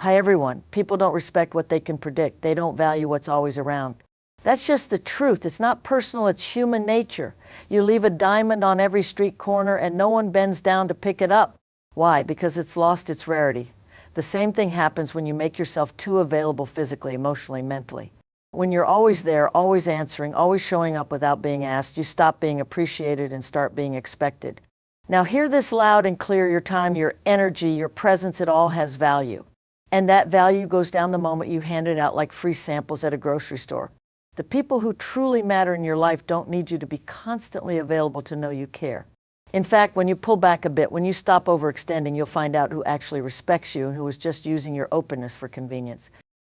Hi everyone, people don't respect what they can predict. They don't value what's always around. That's just the truth. It's not personal, it's human nature. You leave a diamond on every street corner and no one bends down to pick it up. Why? Because it's lost its rarity. The same thing happens when you make yourself too available physically, emotionally, mentally. When you're always there, always answering, always showing up without being asked, you stop being appreciated and start being expected. Now hear this loud and clear: your time, your energy, your presence, it all has value. And that value goes down the moment you hand it out like free samples at a grocery store. The people who truly matter in your life don't need you to be constantly available to know you care. In fact, when you pull back a bit, when you stop overextending, you'll find out who actually respects you and who is just using your openness for convenience.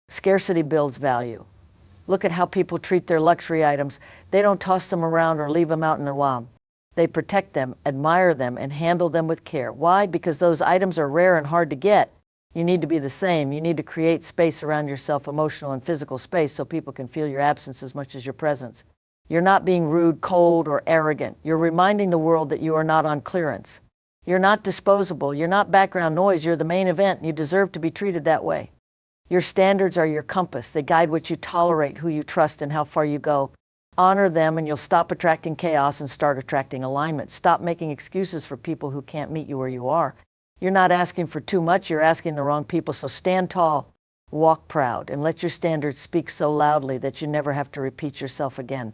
Scarcity builds value. Look at how people treat their luxury items. They don't toss them around or leave them out in the wild. They protect them, admire them, and handle them with care. Why? Because those items are rare and hard to get. You need to be the same. You need to create space around yourself, emotional and physical space, so people can feel your absence as much as your presence. You're not being rude, cold, or arrogant. You're reminding the world that you are not on clearance. You're not disposable. You're not background noise. You're the main event, and you deserve to be treated that way. Your standards are your compass. They guide what you tolerate, who you trust, and how far you go. Honor them, and you'll stop attracting chaos and start attracting alignment. Stop making excuses for people who can't meet you where you are. You're not asking for too much. You're asking the wrong people. So stand tall, walk proud, and let your standards speak so loudly that you never have to repeat yourself again.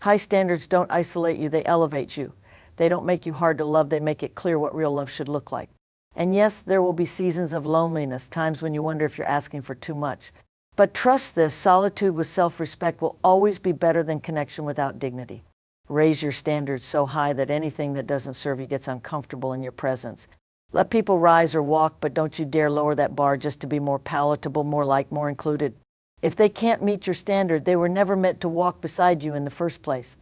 High standards don't isolate you, they elevate you. They don't make you hard to love, they make it clear what real love should look like. And yes, there will be seasons of loneliness, times when you wonder if you're asking for too much. But trust this: solitude with self-respect will always be better than connection without dignity. Raise your standards so high that anything that doesn't serve you gets uncomfortable in your presence. Let people rise or walk, but don't you dare lower that bar just to be more palatable, more liked, more included. If they can't meet your standard, they were never meant to walk beside you in the first place.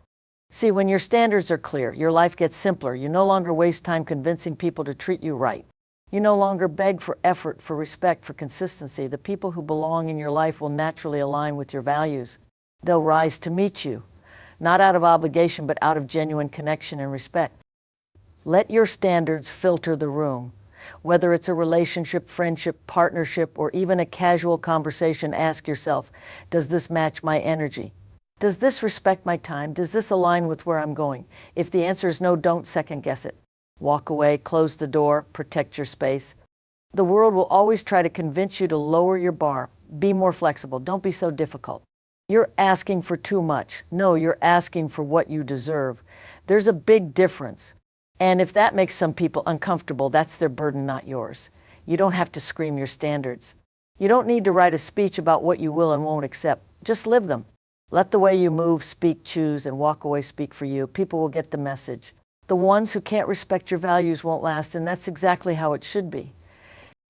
See, when your standards are clear, your life gets simpler. You no longer waste time convincing people to treat you right. You no longer beg for effort, for respect, for consistency. The people who belong in your life will naturally align with your values. They'll rise to meet you, not out of obligation, but out of genuine connection and respect. Let your standards filter the room. Whether it's a relationship, friendship, partnership, or even a casual conversation, ask yourself, does this match my energy? Does this respect my time? Does this align with where I'm going? If the answer is no, don't second guess it. Walk away, close the door, protect your space. The world will always try to convince you to lower your bar. Be more flexible. Don't be so difficult. You're asking for too much. No, you're asking for what you deserve. There's a big difference. And if that makes some people uncomfortable, that's their burden, not yours. You don't have to scream your standards. You don't need to write a speech about what you will and won't accept. Just live them. Let the way you move, speak, choose, and walk away speak for you. People will get the message. The ones who can't respect your values won't last, and that's exactly how it should be.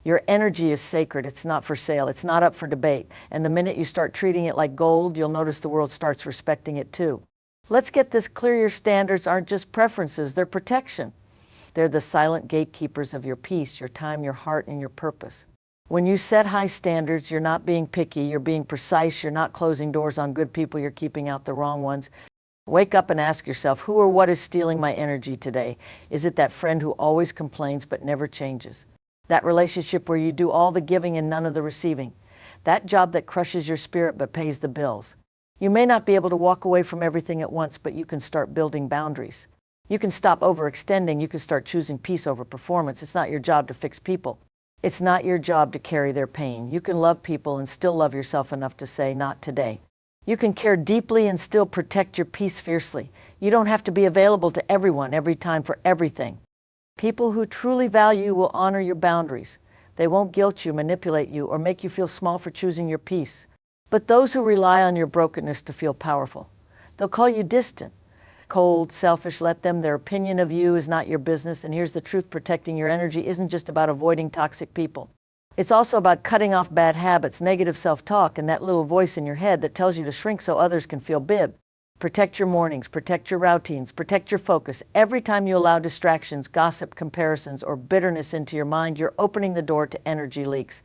Your energy is sacred. It's not for sale. It's not up for debate. And the minute you start treating it like gold, you'll notice the world starts respecting it too. Let's get this clear: your standards aren't just preferences, they're protection. They're the silent gatekeepers of your peace, your time, your heart, and your purpose. When you set high standards, you're not being picky, you're being precise, you're not closing doors on good people, you're keeping out the wrong ones. Wake up and ask yourself, who or what is stealing my energy today? Is it that friend who always complains but never changes? That relationship where you do all the giving and none of the receiving? That job that crushes your spirit but pays the bills? You may not be able to walk away from everything at once, but you can start building boundaries. You can stop overextending. You can start choosing peace over performance. It's not your job to fix people. It's not your job to carry their pain. You can love people and still love yourself enough to say, not today. You can care deeply and still protect your peace fiercely. You don't have to be available to everyone, every time, for everything. People who truly value you will honor your boundaries. They won't guilt you, manipulate you, or make you feel small for choosing your peace. But those who rely on your brokenness to feel powerful, they'll call you distant, cold, selfish. Let them. Their opinion of you is not your business. And here's the truth: protecting your energy isn't just about avoiding toxic people. It's also about cutting off bad habits, negative self-talk, and that little voice in your head that tells you to shrink so others can feel big. Protect your mornings, protect your routines, protect your focus. Every time you allow distractions, gossip, comparisons, or bitterness into your mind, you're opening the door to energy leaks.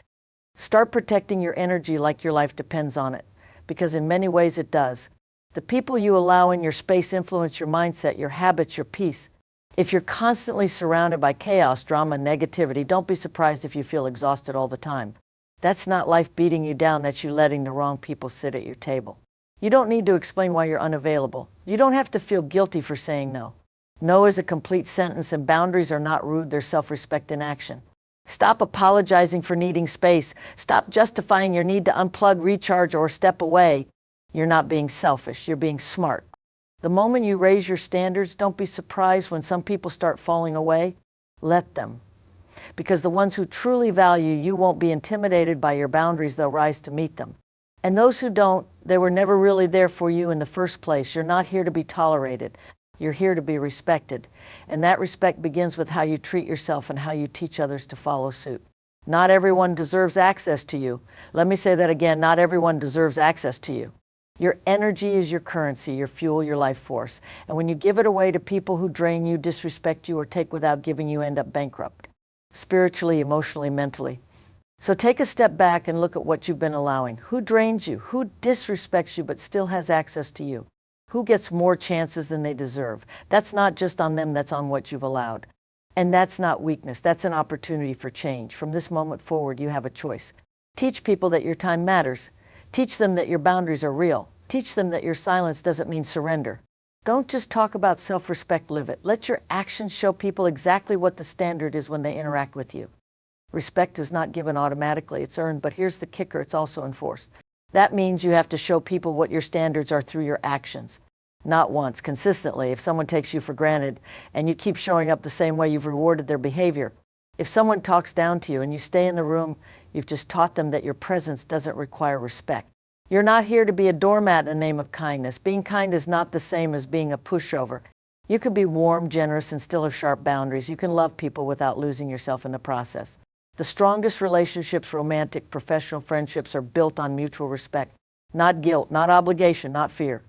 Start protecting your energy like your life depends on it, because in many ways it does. The people you allow in your space influence your mindset, your habits, your peace. If you're constantly surrounded by chaos, drama, negativity, don't be surprised if you feel exhausted all the time. That's not life beating you down, that's you letting the wrong people sit at your table. You don't need to explain why you're unavailable. You don't have to feel guilty for saying no. No is a complete sentence, and boundaries are not rude, they're self-respect in action. Stop apologizing for needing space. Stop justifying your need to unplug, recharge, or step away. You're not being selfish, you're being smart. The moment you raise your standards, don't be surprised when some people start falling away. Let them. Because the ones who truly value you won't be intimidated by your boundaries, they'll rise to meet them. And those who don't, they were never really there for you in the first place. You're not here to be tolerated. You're here to be respected. And that respect begins with how you treat yourself and how you teach others to follow suit. Not everyone deserves access to you. Let me say that again, not everyone deserves access to you. Your energy is your currency, your fuel, your life force. And when you give it away to people who drain you, disrespect you, or take without giving, you end up bankrupt. Spiritually, emotionally, mentally. So take a step back and look at what you've been allowing. Who drains you? Who disrespects you but still has access to you? Who gets more chances than they deserve? That's not just on them, that's on what you've allowed. And that's not weakness, that's an opportunity for change. From this moment forward, you have a choice. Teach people that your time matters. Teach them that your boundaries are real. Teach them that your silence doesn't mean surrender. Don't just talk about self-respect, live it. Let your actions show people exactly what the standard is when they interact with you. Respect is not given automatically, it's earned, but here's the kicker, it's also enforced. That means you have to show people what your standards are through your actions. Not once, consistently. If someone takes you for granted and you keep showing up the same way, you've rewarded their behavior. If someone talks down to you and you stay in the room, you've just taught them that your presence doesn't require respect. You're not here to be a doormat in the name of kindness. Being kind is not the same as being a pushover. You can be warm, generous, and still have sharp boundaries. You can love people without losing yourself in the process. The strongest relationships, romantic, professional friendships, are built on mutual respect, not guilt, not obligation, not fear.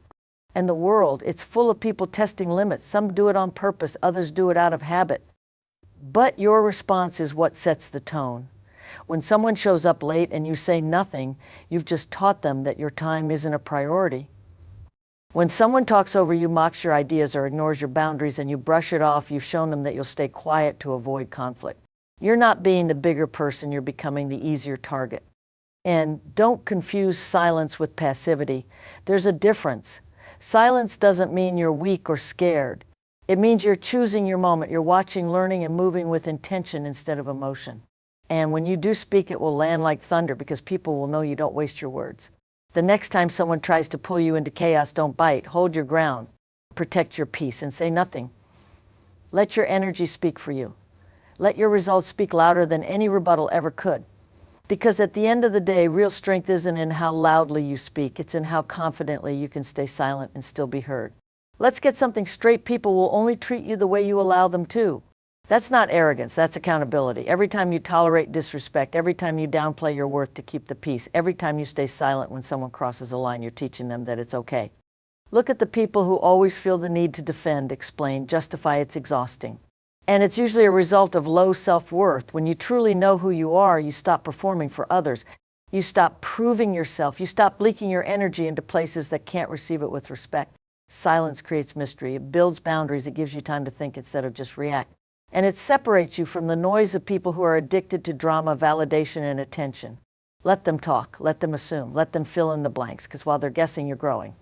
And the world, it's full of people testing limits. Some do it on purpose, others do it out of habit. But your response is what sets the tone. When someone shows up late and you say nothing, you've just taught them that your time isn't a priority. When someone talks over you, mocks your ideas, or ignores your boundaries and you brush it off, you've shown them that you'll stay quiet to avoid conflict. You're not being the bigger person, you're becoming the easier target. And don't confuse silence with passivity. There's a difference. Silence doesn't mean you're weak or scared. It means you're choosing your moment. You're watching, learning, and moving with intention instead of emotion. And when you do speak, it will land like thunder because people will know you don't waste your words. The next time someone tries to pull you into chaos, don't bite. Hold your ground. Protect your peace and say nothing. Let your energy speak for you. Let your results speak louder than any rebuttal ever could. Because at the end of the day, real strength isn't in how loudly you speak. It's in how confidently you can stay silent and still be heard. Let's get something straight. People will only treat you the way you allow them to. That's not arrogance, that's accountability. Every time you tolerate disrespect, every time you downplay your worth to keep the peace, every time you stay silent when someone crosses a line, you're teaching them that it's okay. Look at the people who always feel the need to defend, explain, justify. It's exhausting. And it's usually a result of low self-worth. When you truly know who you are, you stop performing for others. You stop proving yourself. You stop leaking your energy into places that can't receive it with respect. Silence creates mystery. It builds boundaries. It gives you time to think instead of just react. And it separates you from the noise of people who are addicted to drama, validation, and attention. Let them talk. Let them assume. Let them fill in the blanks, because while they're guessing, you're growing.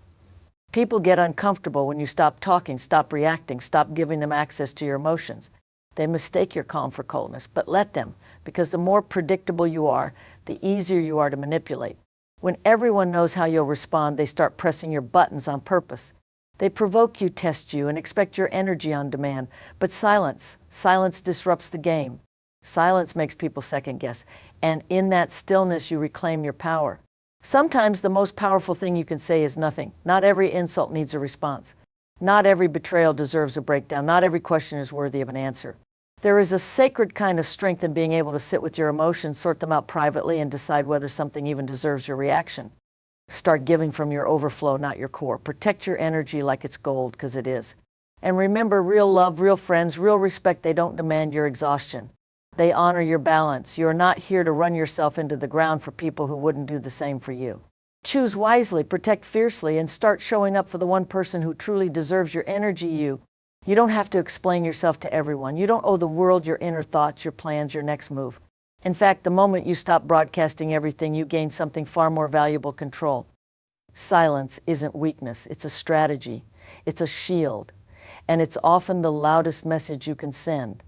People get uncomfortable when you stop talking, stop reacting, stop giving them access to your emotions. They mistake your calm for coldness, but let them, because the more predictable you are, the easier you are to manipulate. When everyone knows how you'll respond, they start pressing your buttons on purpose. They provoke you, test you, and expect your energy on demand. But silence disrupts the game. Silence makes people second guess. And in that stillness, you reclaim your power. Sometimes the most powerful thing you can say is nothing. Not every insult needs a response. Not every betrayal deserves a breakdown. Not every question is worthy of an answer. There is a sacred kind of strength in being able to sit with your emotions, sort them out privately, and decide whether something even deserves your reaction. Start giving from your overflow, not your core. Protect your energy like it's gold, because it is. And remember, real love, real friends, real respect, they don't demand your exhaustion. They honor your balance. You're not here to run yourself into the ground for people who wouldn't do the same for you. Choose wisely, protect fiercely, and start showing up for the one person who truly deserves your energy. You don't have to explain yourself to everyone. You don't owe the world your inner thoughts, your plans, your next move. In fact, the moment you stop broadcasting everything, you gain something far more valuable: control. Silence isn't weakness, it's a strategy, it's a shield, and it's often the loudest message you can send.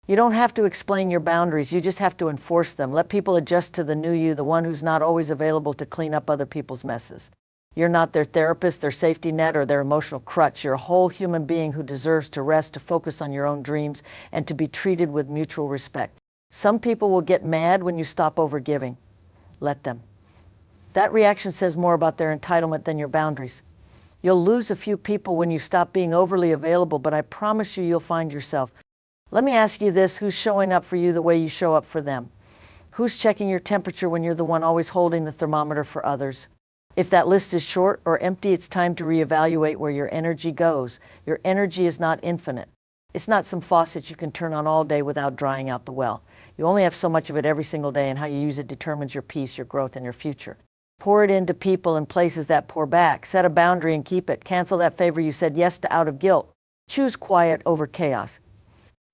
You don't have to explain your boundaries, you just have to enforce them. Let people adjust to the new you, the one who's not always available to clean up other people's messes. You're not their therapist, their safety net, or their emotional crutch. You're a whole human being who deserves to rest, to focus on your own dreams, and to be treated with mutual respect. Some people will get mad when you stop overgiving. Let them. That reaction says more about their entitlement than your boundaries. You'll lose a few people when you stop being overly available, but I promise you'll find yourself. Let me ask you this: who's showing up for you the way you show up for them? Who's checking your temperature when you're the one always holding the thermometer for others? If that list is short or empty, it's time to reevaluate where your energy goes. Your energy is not infinite. It's not some faucet you can turn on all day without drying out the well. You only have so much of it every single day, and how you use it determines your peace, your growth, and your future. Pour it into people and places that pour back. Set a boundary and keep it. Cancel that favor you said yes to out of guilt. Choose quiet over chaos.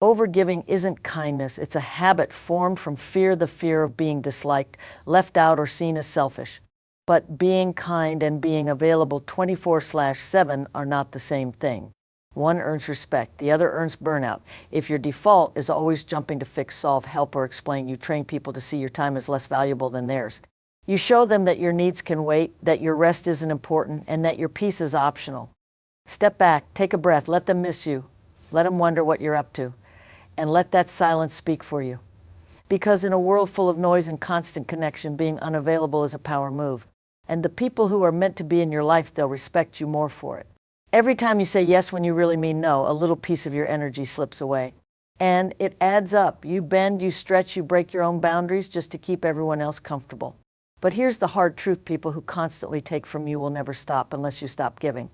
Overgiving isn't kindness, it's a habit formed from fear, the fear of being disliked, left out, or seen as selfish. But being kind and being available 24/7 are not the same thing. One earns respect, the other earns burnout. If your default is always jumping to fix, solve, help, or explain, you train people to see your time as less valuable than theirs. You show them that your needs can wait, that your rest isn't important, and that your peace is optional. Step back, take a breath, let them miss you. Let them wonder what you're up to. And let that silence speak for you. Because in a world full of noise and constant connection, being unavailable is a power move. And the people who are meant to be in your life, they'll respect you more for it. Every time you say yes when you really mean no, a little piece of your energy slips away. And it adds up. You bend, you stretch, you break your own boundaries just to keep everyone else comfortable. But here's the hard truth: people who constantly take from you will never stop unless you stop giving.